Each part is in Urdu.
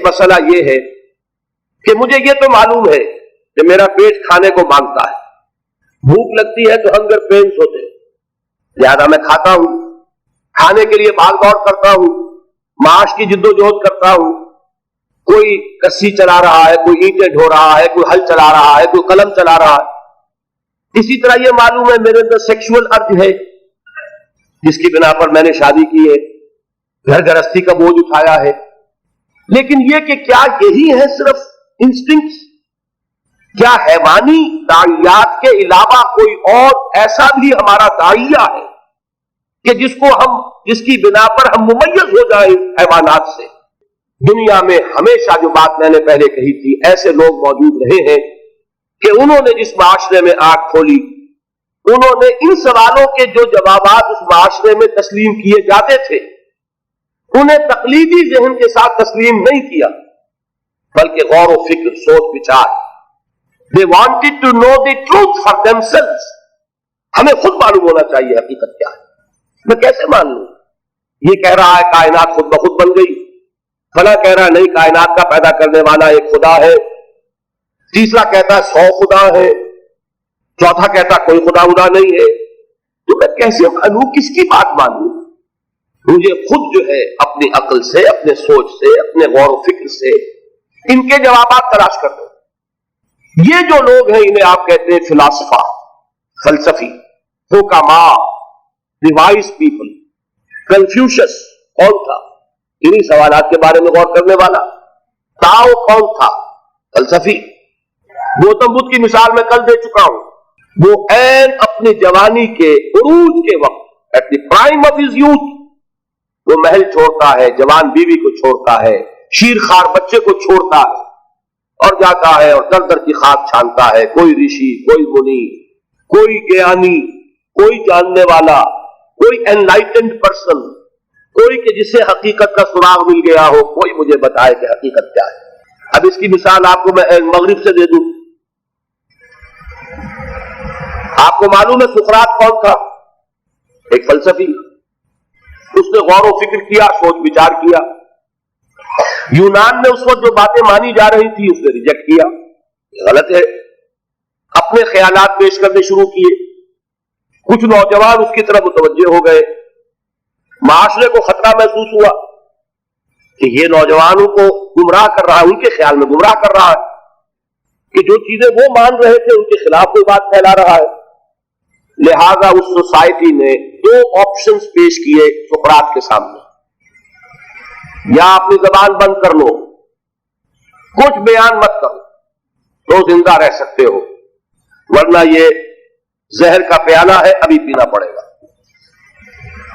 مسئلہ یہ ہے کہ مجھے یہ تو معلوم ہے کہ میرا پیٹ کھانے کو مانگتا ہے، بھوک لگتی ہے تو ہنگر پینس ہوتے ہیں، لہذا میں کھاتا ہوں، کھانے کے لیے بھاگ دوڑ کرتا ہوں، معاش کی جد و جہد کرتا ہوں، کوئی کسی چلا رہا ہے، کوئی اینٹیں ڈھو رہا ہے، کوئی ہل چلا رہا ہے، کوئی قلم چلا رہا ہے۔ اسی طرح یہ معلوم ہے میرے اندر سیکشول ارج ہے جس کی بنا پر میں نے شادی کی ہے، گھر گرہستی کا بوجھ اٹھایا ہے، لیکن یہ کہ کیا یہی ہے صرف انسٹنکٹس؟ کیا حیوانی داعیات کے علاوہ کوئی اور ایسا بھی ہمارا داعیہ ہے کہ جس کی بنا پر ہم ممیز ہو جائیں حیوانات سے؟ دنیا میں ہمیشہ جو بات میں نے پہلے کہی تھی، ایسے لوگ موجود رہے ہیں کہ انہوں نے جس معاشرے میں آنکھ کھولی، انہوں نے ان سوالوں کے جو جوابات اس معاشرے میں تسلیم کیے جاتے تھے انہیں تقلیدی ذہن کے ساتھ تسلیم نہیں کیا، بلکہ غور و فکر، سوچ بچار۔ They wanted to know the truth for themselves۔ ہمیں خود معلوم ہونا چاہیے حقیقت کیا ہے۔ میں کیسے مان لوں؟ یہ کہہ رہا ہے کائنات خود بخود بن گئی، فلاں کہہ رہا ہے نہیں کائنات کا پیدا کرنے والا ایک خدا ہے، تیسرا کہتا ہے 100 خدا ہے، چوتھا کہتا ہے کوئی خدا نہیں ہے۔ تو میں کیسے مانوں؟ کس کی بات مانوں؟ مجھے خود جو ہے اپنی عقل سے، اپنے سوچ سے، اپنے غور و فکر سے ان کے جوابات تلاش کرتے ہیں۔ یہ جو لوگ ہیں انہیں آپ کہتے ہیں فلاسفہ، فلسفی، حکماء، دی وائز پیپل۔ کنفیوشس کون تھا؟ انہی سوالات کے بارے میں غور کرنے والا۔ تاؤ کون تھا؟ فلسفی۔ گوتم بدھ کی مثال میں کل دے چکا ہوں، وہ عین اپنی جوانی کے عروج کے وقت، at the prime of his youth, وہ محل چھوڑتا ہے، جوان بیوی کو چھوڑتا ہے، شیر خوار بچے کو چھوڑتا ہے اور جاتا ہے اور در در کی خاک چھانتا ہے۔ کوئی رشی، کوئی منی، کوئی گیانی، کوئی جاننے والا، کوئی انلائٹنڈ پرسن، کوئی کہ جسے حقیقت کا سراغ مل گیا ہو، کوئی مجھے بتائے کہ حقیقت کیا ہے۔ اب اس کی مثال آپ کو میں مغرب سے دے دوں۔ آپ کو معلوم ہے سقراط کون تھا؟ ایک فلسفی۔ اس نے غور و فکر کیا، سوچ بچار کیا۔ یونان میں اس وقت جو باتیں مانی جا رہی تھی اس نے ریجیکٹ کیا، یہ غلط ہے، اپنے خیالات پیش کرنے شروع کیے۔ کچھ نوجوان اس کی طرف متوجہ ہو گئے، معاشرے کو خطرہ محسوس ہوا کہ یہ نوجوانوں کو گمراہ کر رہا ہے، ان کے خیال میں گمراہ کر رہا ہے کہ جو چیزیں وہ مان رہے تھے ان کے خلاف کوئی بات پھیلا رہا ہے۔ لہذا اس سوسائٹی نے 2 آپشنز پیش کیے سقراط کے سامنے، یا اپنی زبان بند کر لو، کچھ بیان مت کرو تو زندہ رہ سکتے ہو، ورنہ یہ زہر کا پیالہ ہے، ابھی پینا پڑے گا۔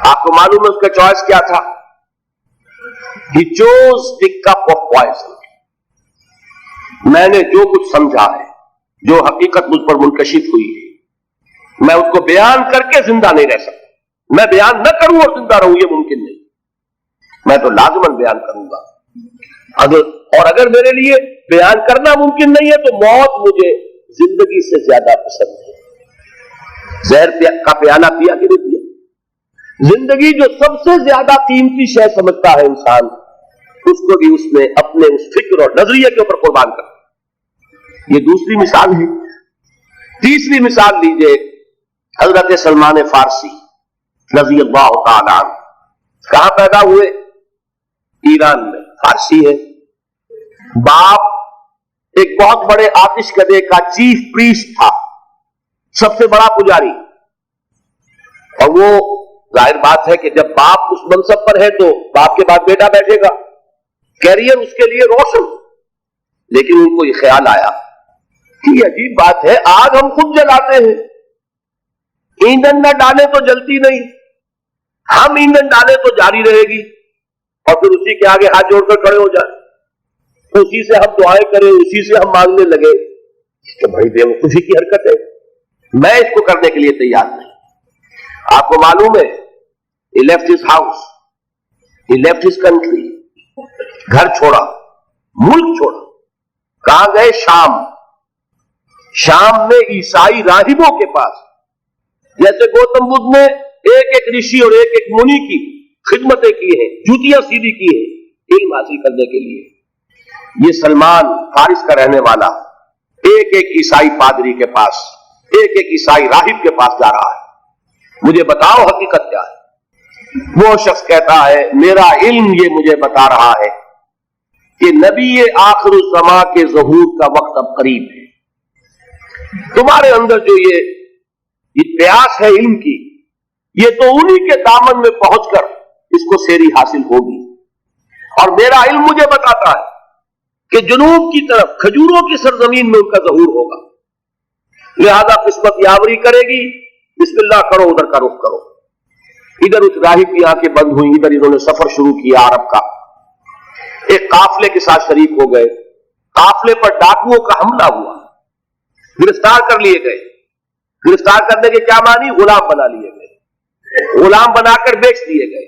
آپ کو معلوم ہے اس کا چوائس کیا تھا؟ He chose the cup of poison۔ میں نے جو کچھ سمجھا ہے، جو حقیقت مجھ پر منکشف ہوئی ہے، میں اس کو بیان کر کے زندہ نہیں رہ سکتا۔ میں بیان نہ کروں اور زندہ رہوں یہ ممکن نہیں، میں تو لازماً بیان کروں گا۔ اگر میرے لیے بیان کرنا ممکن نہیں ہے تو موت مجھے زندگی سے زیادہ پسند ہے۔ زہر کا پیالہ پیا کہ نہیں پیا؟ زندگی جو سب سے زیادہ قیمتی شے سمجھتا ہے انسان، اس کو بھی اس نے اپنے اس فکر اور نظریے کے اوپر قربان کر دیا۔ یہ دوسری مثال ہے۔ تیسری مثال لیجئے حضرت سلمان فارسی رضی اللہ تعالی عنہ۔ کہاں پیدا ہوئے؟ ایران میں، فارسی ہے۔ باپ ایک بہت بڑے آتش کدے کا چیف پریسٹ تھا، سب سے بڑا پجاری، اور وہ ظاہر بات ہے کہ جب باپ اس منصب پر ہے تو باپ کے بعد بیٹا بیٹھے گا، کیریئر اس کے لیے روشن۔ لیکن ان کو یہ خیال آیا کہ یہ عجیب بات ہے، آگ ہم خود جلاتے ہیں، ایندھن نہ ڈالیں تو جلتی نہیں، ہم ایندھن ڈالیں تو جاری رہے گی، اور پھر اسی کے آگے ہاتھ جوڑ کر کھڑے ہو جائیں، اسی سے ہم دعائیں کریں، اسی سے ہم مانگنے لگے، تو بھائی بے وقوفی کی حرکت ہے، میں اس کو کرنے کے لیے تیار نہیں۔ آپ کو معلوم ہے he left his house, he left his country، گھر چھوڑا، ملک چھوڑا۔ کہاں گئے؟ شام۔ شام میں عیسائی راہبوں کے پاس، جیسے گوتم بدھ نے ایک ایک رشی اور ایک ایک منی کی خدمتیں کی ہیں، جوتیاں سیدھی کی ہیں علم حاصل کرنے کے لیے، یہ سلمان فارس کا رہنے والا ایک ایک عیسائی پادری کے پاس، ایک ایک عیسائی راہب کے پاس جا رہا ہے، مجھے بتاؤ حقیقت کیا ہے؟ وہ شخص کہتا ہے میرا علم یہ مجھے بتا رہا ہے کہ نبی آخر الزماں کے ظہور کا وقت اب قریب ہے۔ تمہارے اندر جو یہ پیاس ہے علم کی، یہ تو انہی کے دامن میں پہنچ کر اس کو سیری حاصل ہوگی، اور میرا علم مجھے بتاتا ہے کہ جنوب کی طرف کھجوروں کی سرزمین میں ان کا ظہور ہوگا، لہذا قسمت یاوری کرے گی، بسم اللہ کرو، ادھر کا رخ کرو۔ ادھر اس راہب کی آنکھیں بند ہوئی، ادھر انہوں نے سفر شروع کیا عرب کا، ایک قافلے کے ساتھ شریک ہو گئے، قافلے پر ڈاکوؤں کا حملہ ہوا، گرفتار کر لیے گئے۔ گرفتار کرنے کے کیا معنی؟ غلام بنا لیے گئے، غلام بنا کر بیچ دیے گئے۔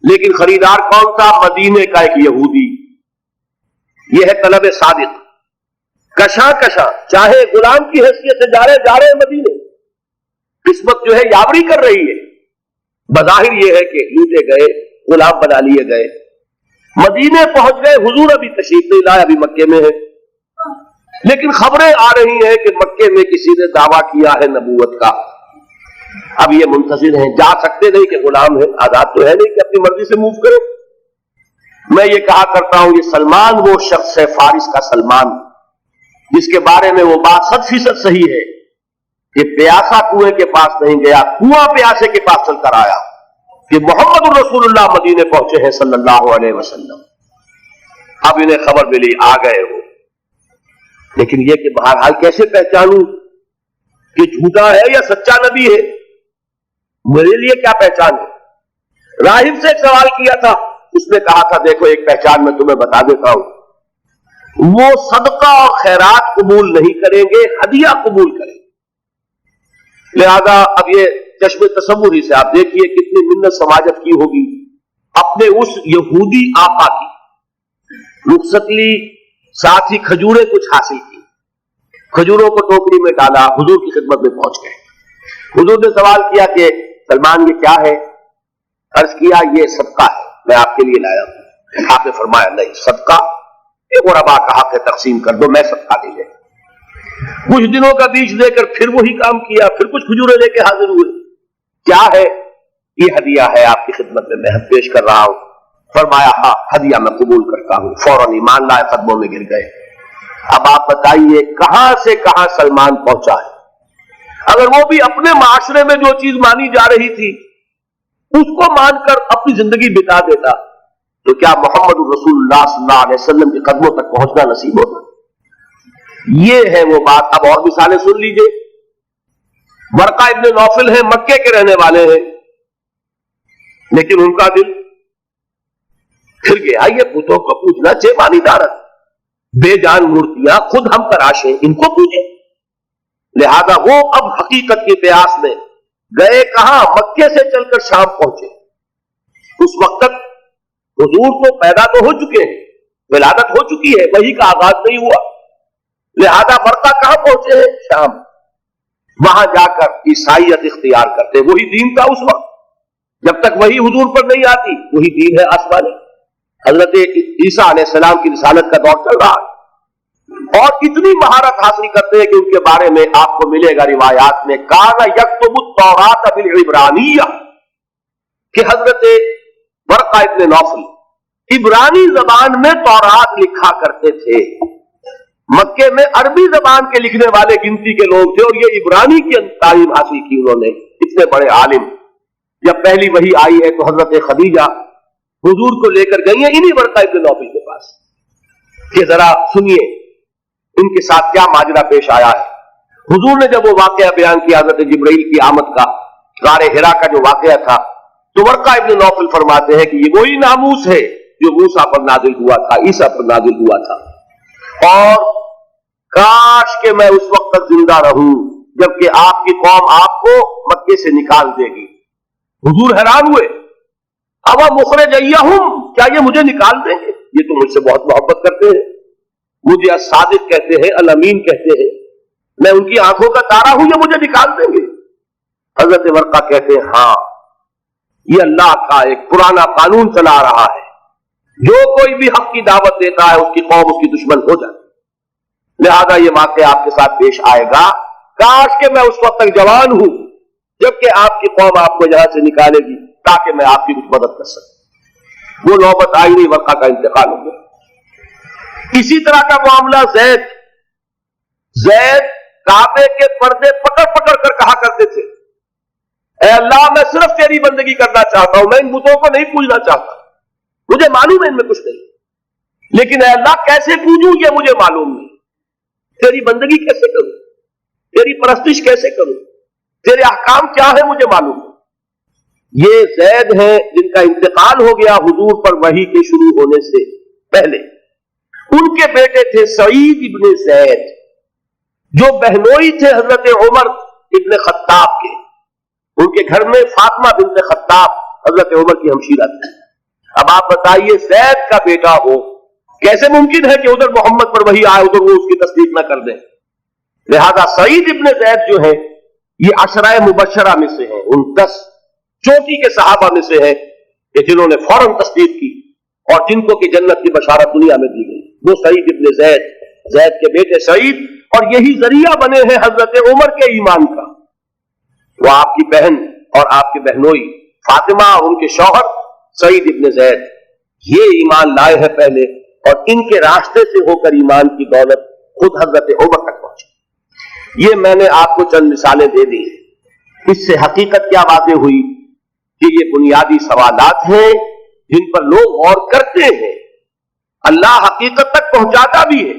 لیکن خریدار کون تھا؟ مدینے کا ایک یہودی، یہ ہے طلب صادق، کشاں کشاں چاہے غلام کی حیثیت سے جا رہے مدینے، قسمت جو ہے یاوری کر رہی ہے۔ بظاہر یہ ہے کہ لوٹے گئے، غلام بنا لیے گئے، مدینے پہنچ گئے، حضور ابھی تشریف نہیں لائے، ابھی مکے میں ہے، لیکن خبریں آ رہی ہیں کہ مکے میں کسی نے دعویٰ کیا ہے نبوت کا۔ اب یہ منتظر ہیں، جا سکتے نہیں کہ غلام ہے، آزاد تو ہے نہیں کہ اپنی مرضی سے موو کرے۔ میں یہ کہا کرتا ہوں یہ سلمان وہ شخص ہے، فارس کا سلمان، جس کے بارے میں وہ بات 100% صحیح ہے کہ پیاسا کنویں کے پاس نہیں گیا، کنواں پیاسے کے پاس چل کر آیا کہ محمد الرسول اللہ مدینے پہنچے ہیں صلی اللہ علیہ وسلم۔ اب انہیں خبر ملی، آ گئے ہو، لیکن یہ کہ بہرحال کیسے پہچانوں کہ جھوٹا ہے یا سچا نبی ہے؟ میرے لیے کیا پہچان ہے؟ راہب سے ایک سوال کیا تھا، اس نے کہا تھا دیکھو ایک پہچان میں تمہیں بتا دیتا ہوں، وہ صدقہ اور خیرات قبول نہیں کریں گے، ہدیہ قبول کریں گے۔ لہذا اب یہ چشم تصور ہی سے آپ دیکھیے کتنی منت سماجت کی ہوگی، اپنے اس یہودی آقا کی رخصت لی، ساتھ ہی کھجوریں کچھ حاصل کی، کھجوروں کو ٹوکری میں ڈالا، حضور کی خدمت میں پہنچ گئے۔ حضور نے سوال کیا کہ سلمان یہ کیا ہے؟ عرض کیا یہ صدقہ ہے، میں آپ کے لیے لایا ہوں۔ آپ نے فرمایا نہیں، صدقہ ایک غربا کا حق ہے، تقسیم کر دو، میں صدقہ نہیں لے۔ کچھ دنوں کا بیچ دے کر پھر وہی کام کیا، پھر کچھ کھجوریں لے کے حاضر ہوئے۔ کیا ہے؟ یہ ہدیہ ہے آپ کی خدمت میں، میں پیش کر رہا ہوں۔ فرمایا ہاں ہدیہ میں قبول کرتا ہوں، فوراً ایمان لائے، قدموں میں گر گئے۔ اب آپ بتائیے کہاں سے کہاں سلمان پہنچا ہے؟ اگر وہ بھی اپنے معاشرے میں جو چیز مانی جا رہی تھی اس کو مان کر اپنی زندگی بتا دیتا تو کیا محمد رسول اللہ صلی اللہ علیہ وسلم کے قدموں تک پہنچنا نصیب ہوتا؟ یہ ہے وہ بات۔ اب اور مثالیں سن لیجئے۔ ورقہ ابن نوفل ہیں، مکے کے رہنے والے ہیں، لیکن ان کا دل پھر گیا یہ بتوں کو پوجنا چھ مانی دارت، بے جان مورتیاں خود ہم تراشیں، ان کو پوجے۔ لہذا وہ اب حقیقت کی پیاس میں گئے کہاں؟ مکے سے چل کر شام پہنچے۔ اس وقت تک حضور تو پیدا تو ہو چکے ہیں، ولادت ہو چکی ہے، وحی کا آغاز نہیں ہوا، لہذا ورقہ کہاں پہنچے ہیں؟ شام۔ وہاں جا کر عیسائیت اختیار کرتے، وہی دین تھا اس وقت، جب تک وہی حضور پر نہیں آتی وہی دین ہے آسمانی۔ حضرت عیسیٰ علیہ السلام کی رسالت کا دور چل رہا ہے، اور اتنی مہارت حاصل کرتے ہیں کہ ان کے بارے میں آپ کو ملے گا روایات میں کان یکتب التوراۃ بالعبرانیہ، کہ حضرت ورقہ ابن نوفل عبرانی زبان میں تورات لکھا کرتے تھے۔ مکے میں عربی زبان کے لکھنے والے گنتی کے لوگ تھے، اور یہ عبرانی کی تعلیم حاصل کی انہوں نے، اتنے بڑے عالم۔ جب پہلی وحی آئی ہے تو حضرت خدیجہ حضور کو لے کر گئی ہیں انہی ورقہ ابن نوفل کے پاس کہ ذرا سنیے ان کے ساتھ کیا ماجرا پیش آیا ہے۔ حضور نے جب وہ واقعہ بیان کیا حضرت جبرائیل کی آمد کا، غار حرا کا جو واقعہ تھا، تو ورقہ ابن نوفل فرماتے ہیں کہ یہ وہی ناموس ہے جو موسیٰ پر نازل ہوا تھا، عیسیٰ پر نازل ہوا تھا، اور کاش کہ میں اس وقت تک زندہ رہوں جبکہ آپ کی قوم آپ کو مکے سے نکال دے گی۔ حضور حیران ہوئے، اب مخرجیہم، کیا یہ مجھے نکال دیں گے؟ یہ تو مجھ سے بہت محبت کرتے ہیں، مجھے الصادق کہتے ہیں، الامین کہتے ہیں، میں ان کی آنکھوں کا تارا ہوں، یہ مجھے نکال دیں گے؟ حضرت ورقہ کہتے ہیں ہاں، یہ اللہ کا ایک پرانا قانون چلا رہا ہے جو کوئی بھی حق کی دعوت دیتا ہے اس کی قوم اس کی دشمن ہو جاتی ہے۔ لہذا یہ واقعہ آپ کے ساتھ پیش آئے گا، کاش کہ میں اس وقت تک جوان ہوں جبکہ آپ کی قوم آپ کو یہاں سے نکالے گی تاکہ میں آپ کی کچھ مدد کر سکوں۔ وہ نوبت آئی نہیں، ورقہ کا انتقال ہو گیا۔ اسی طرح کا معاملہ زید کعبے کے پردے پکڑ پکڑ کر کہا کرتے تھے، اے اللہ میں صرف تیری بندگی کرنا چاہتا ہوں، میں ان بتوں کو نہیں پوجنا چاہتا، مجھے معلوم ہے ان میں کچھ نہیں، لیکن اے اللہ کیسے پوجوں یہ مجھے معلوم نہیں، تیری بندگی کیسے کروں، تیری پرستش کیسے کروں، تیرے احکام کیا ہے مجھے معلوم ہے۔ یہ زید ہیں جن کا انتقال ہو گیا حضور پر وحی کے شروع ہونے سے پہلے۔ ان کے بیٹے تھے سعید ابن زید جو بہنوئی تھے حضرت عمر ابن خطاب کے، ان کے گھر میں فاطمہ بنت خطاب حضرت عمر کی ہمشیرہ تھی۔ اب آپ بتائیے زید کا بیٹا ہو، کیسے ممکن ہے کہ ادھر محمد پر وحی آئے ادھر وہ اس کی تصدیق نہ کر دیں؟ لہذا سعید ابن زید جو ہے یہ عشرہ مبشرہ میں سے ہیں، ان 10 چوٹی کے صحابہ میں سے ہیں کہ جنہوں نے فوراً تصدیق کی اور جن کو کہ جنت کی بشارت دنیا میں دی گئی۔ وہ سعید ابن زید کے بیٹے سعید، اور یہی ذریعہ بنے ہیں حضرت عمر کے ایمان کا۔ وہ آپ کی بہن اور آپ کے بہنوئی فاطمہ اور ان کے شوہر سعید ابن زید یہ ایمان لائے ہیں پہلے، اور ان کے راستے سے ہو کر ایمان کی دولت خود حضرت عمر تک پہنچی۔ یہ میں نے آپ کو چند مثالیں دے دی، اس سے حقیقت کیا واضح ہوئی کہ یہ بنیادی سوالات ہیں جن پر لوگ غور کرتے ہیں، اللہ حقیقت تک پہنچاتا بھی ہے،